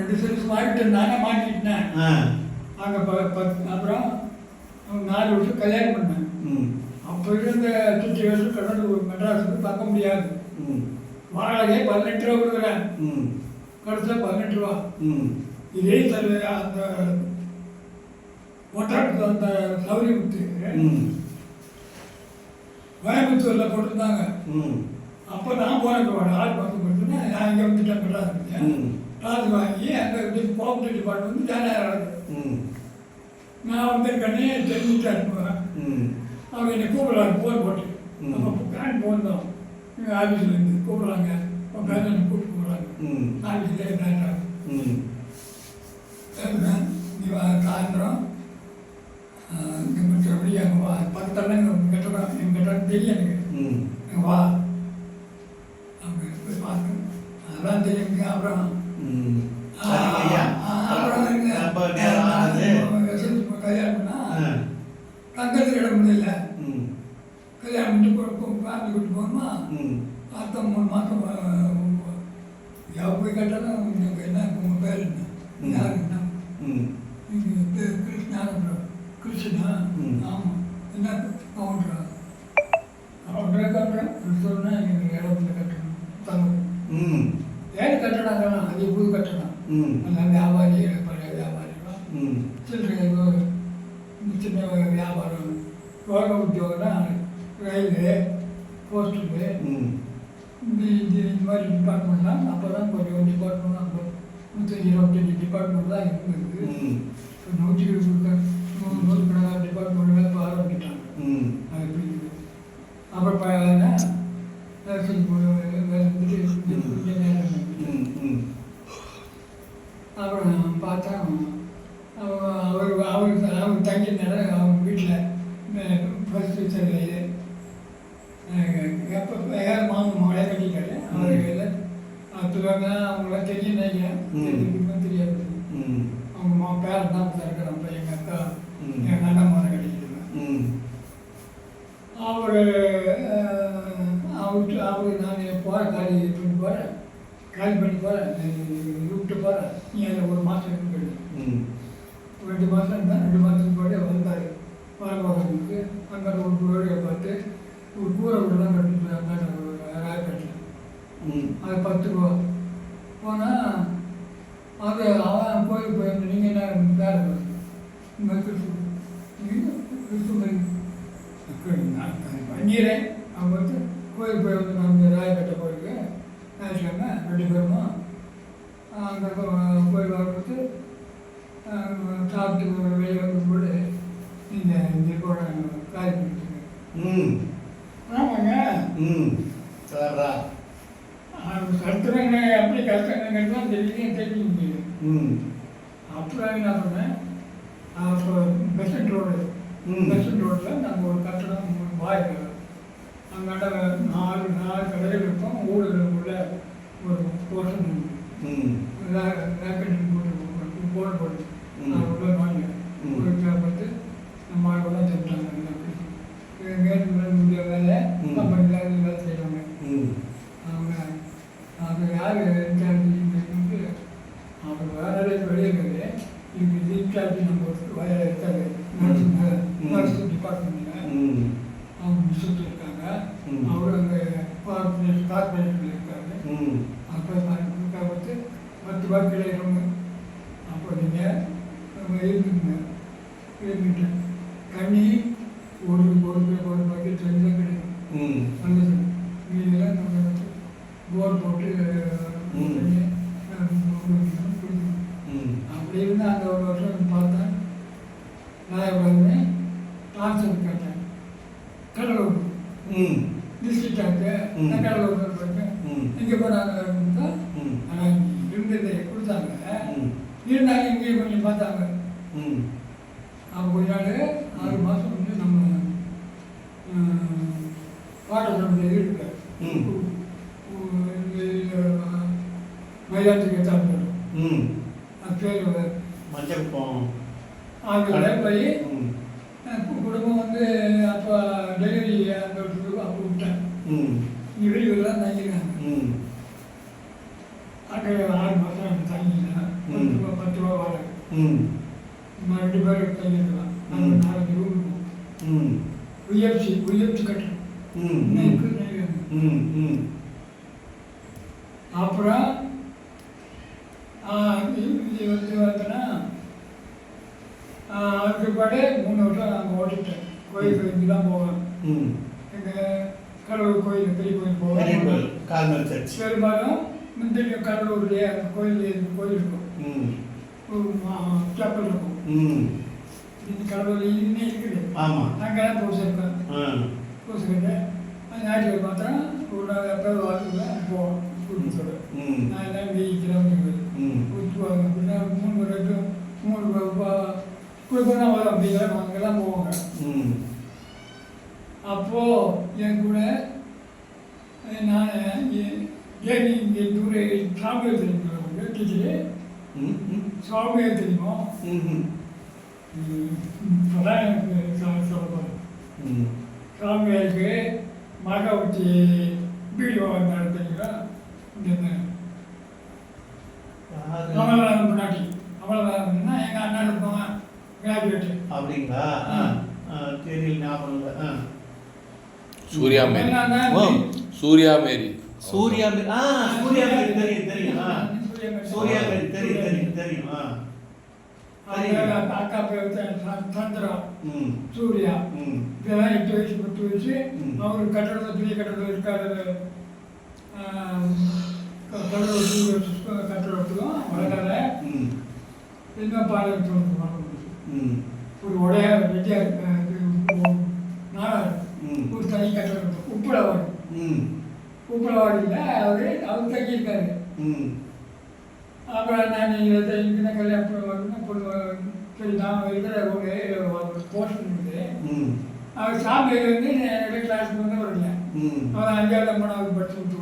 2 cells மாறிட்டு நானே மாட்டிக்கிட்டேன். அங்கே அப்புறம் 4 வருஷம் கல்யாணம் பண்ணேன். அப்போ இருந்த சுச்சுவேஷன் கடலூர் மெட்ராஸுக்கு பார்க்க முடியாது. வாடகை 18 ரூபா கொடுக்குறேன். கடைசியில் 18 ரூபா. இதே அந்த ஒட்டாரத்தில் அந்த சௌரியமுத்து கோயம்புத்தூரில் போட்டிருந்தாங்க. அப்போ நான் போனேன். ஆள் பார்த்து கொடுத்துன்னா நான் இங்கே வந்துட்டேன் மெட்ராஸ். காசு வாங்கி அங்கே ப்ராப்பர்ட்டி டிபார்ட்மெண்ட் வந்து ஜாலியாக நடக்குது. நான் வந்திருக்கேன்னே தெரிஞ்சுட்டு அனுப்புவேன். அவங்க என்னை கூப்பிட்றாங்க ஃபோன் போட்டு. அப்போ கரண்ட் ஃபோன் தான் ஆஃபீஸ்லேருந்து கூப்பிட்றாங்க. உட்காந்து என்னை கூப்பிட்டு போகிறாங்க ஆஃபீஸ்லேயே கரெக்டாக. நீ சாயந்தரம் இங்கே மற்றபடி அங்கே வா, பக்கத்தில் எங்கள் கட்டடம், எங்கள் கட்டடம் தெரியும் எனக்கு. அங்கே வா அப்படின்னு போய் பார்க்கணும். அதெல்லாம் தெரியும். அப்புறம் கல்யாணம் பண்ணால் தங்கத்துக்கு இடம் முடியல. கல்யாணம் பண்ணிட்டு ஃபேமிலி கூட்டு போகணுமா? அடுத்த 3 மாதம் போய் கேட்டாலும் என்ன உங்கள் பேர் என்ன, யாருன்னா கிருஷ்ணானந்தம். கிருஷ்ணா? ஆமாம். என்ன கவுண்டரா? கவுண்டரே கட்டுறேன். கிறிஸ்தவனா எங்களுக்கு இடம் கட்டணும் தங்கம். ஏன் கட்டணங்கள்லாம் அது புது கட்டணம். நல்லா வியாபாரி, பழைய வியாபாரிலாம் சில்லறை சின்ன வியாபாரம், யோக உத்தியோகம்னா ரயில்வே, போஸ்டரு, இந்த மாதிரி டிபார்ட்மெண்ட்லாம் அப்போ தான் கொஞ்சம் டிபார்ட்மெண்ட்லாம் 125 டிபார்ட்மெண்ட் தான் இருந்தது. 120 டிபார்ட்மெண்ட்லாம் இப்போ ஆரம்பிட்டாங்க. அது பிடிக்குது. அப்புறம் நர்சிங் அப்புறம் பார்த்தா அவர் தங்கி நேரம் அவங்க வீட்டில் ஃபஸ்ட்டு சரியில்லை. எப்போ யார் மாமன் மகளே கட்டிக்காரு. அவர் சொல்லுவாங்க அவங்களாம் தெரியும் நினைக்கிறேன். தெரியாது. அவங்க பேரன் தான் இருக்கிறாங்க. எங்கள் அக்கா எங்கள் அண்ணன் மகனை கட்டிக்கிட்டு அவர் நான் போகிறேன், காலி பண்ணி போகிறேன், காலி பண்ணி போகிறேன், விட்டு போகிறேன். நீ அதில் 1 மாதம் இருக்கு. 2 மாதம் இருந்தால் 2 மாதத்துக்கு போய் வந்தார். வரவங்களுக்கு அங்கே ஒரு கோழியை பார்த்து ஒரு கூரை வீடு தான் கட்டிட்டு ராயப்பேட்டில். அது 10 ரூபா. போனால் அது அவன் போய் நீங்கள் என்ன வேறு பண்ணிடுறேன். அவங்க வந்து கோயில் போய் வந்து நம்ம ராயப்பேட்டை கோயிலுக்கு ஞாயிற்றுக்கிழமை 2 பேருமா அங்கே கோயில் வரும்போது சாப்பிட்டு வெளியே வரும்போது நீங்கள் இந்த கூட காய் பண்ணிட்டுருங்க. ஆமாங்க. கருத்துறங்க எப்படி கஷ்டங்கிறது தான் தெரிஞ்சுக்க முடியுது. அப்புறம் என்ன பண்ணேன், அப்போ பெசன்ட் ரோடில் நாங்கள் ஒரு கட்டடம் வாய்ப்பு அங்காட்ட 4 கடைகள் இருக்கும். ஊடுகளுக்குள்ள ஒரு போர்ஷன் வேக்கண்ட் போட்டு உள்ள வாங்க பார்த்து நம்ம ஆளுலாம் செஞ்சாங்க. முடிய வேலை கம்பெனியில் வேலை செய்வாங்க. அவங்க அது யார் இன்சார்ஜ் அவர் வேற வெளியே இருக்குது. இதுக்கு இன்சார்ஜ் நம்ம இருக்காரு நர்ஸ் டிபார்ட்மெண்ட்டில் அவங்க சுற்றி இருக்காங்க. அவர் அங்கே கார்பரேஷனில் இருக்காரு. அப்போ பார்த்து 10 ரூபா கிடைக்கிறவங்க. அப்போ நீங்கள் இருந்துட்டு தண்ணி ஒரு பக்கெட் தண்ணி தான் கிடைக்கும். நல்லது. மீதெல்லாம் நம்ம போர் போட்டு அப்படி இருந்து அந்த 1 வருஷம் பார்த்தேன். நான் ட்ரான்ஸ்ஃபர் கேட்டேன். கடலூர் டிஸ்ட்ரிக்ட் ஆக்கு நான் கடலூர் போயிட்டேன். இங்கே போனாங்க. ஆனால் இருந்ததை கொடுத்தாங்க. இருந்தாலும் இங்கேயும் கொஞ்சம் பார்த்தாங்க. அவங்க கொஞ்ச நாள் 6 மாதம் வந்து நம்ம பாடத்தில் இருக்கார். மயிலாடுதுறை தாழ்ந்தோம். அது பேர் மஞ்சப்பம். ஆகியோட போய் குடும்பம் வந்து அப்போ டெலிவரி அந்த அப்போ விட்டேன். வெளியூர்லாம் தங்கினாங்க. அங்கே 6 மாதம் தங்கினேன். நம்ம 2 பேரும் தங்கியிருக்கலாம். நம்ம 4 ரூம் இருக்கும். உயர்ச்சி கட்டணும். அப்புறம் இது வந்து பார்த்தோன்னா அதுக்கு பாடு 3 வருஷம் நாங்கள் ஓடிட்டேன். கோயிலுக்கு தான் போவேன். எங்கள் கடவுள் கோயில், பெரிய கோயில் போவேன். பெரும்பாலும் முந்திரி கடலூர்லேயே அந்த கோயில் இருக்கும். செப்பல் இருக்கும். இந்த கடவுள் இன்னும் இருக்குது. அங்கே தான் பூசிக்கிட்டு அந்த ஞாயிற்றுக்கிழமை மாத்திரம் ஒரு நாள் எப்போ வாரத்துக்குள்ள போவோம் குடும்பத்தோடு. நான் எல்லாம் கிலோமீட்டர் ஊற்றுவாங்க. அப்படின்னா 3 குடும்பம் தான் வரும். அப்படிங்கிற அங்கெல்லாம் போவாங்க. அப்போது என் கூட நான் ஏன் இங்கே தூர சாமியார் தெரியுமா டீச்சரு? சாமியார் தெரியுமா? இப்போதான் எனக்கு சொல்லப்போம். சாமியாருக்கு மகாவட்டி வீடியோ வந்தாரு தெரியுங்களா? இந்த அமலநாதன் முன்னாடி அமலநாதன்னா எங்கள் அண்ணன் இருப்பாங்க கிராஜுவேட்டு. அப்படிங்களா? தெரியல, ஞாபகம் இல்லை. சூர்யா மேரி தெரியும். சூர்யா மேரி தெரியும். சூர்யா மேரி தெரியும். அக்கா பேர் சந்திரா, சூர்யா. இதெல்லாம் 8 வயசு 10 வயசு. அவர் கட்டடத்தில் பெரிய கட்டடத்தில் இருக்காரு. கட்டடத்துக்கும் வளர்க்காத இன்னும் பாடம் ஒரு உடைய வெட்டியார் நாடார் ஒரு தனி கட்டடம் உப்பளவாடியில் அவர் தங்கியிருக்காரு. அப்புறம் நான் இங்கே கல்யாணம் வரணும்னா பொண்ணு சரி நான் இருக்கிற ஒரு போர்ஷன் இருக்குது. அவர் சாமியார் வந்து என்னோட கிளாஸுக்கு வந்து வரல. அவர் 5ஆவது 3ஆவது படிச்சு விட்டு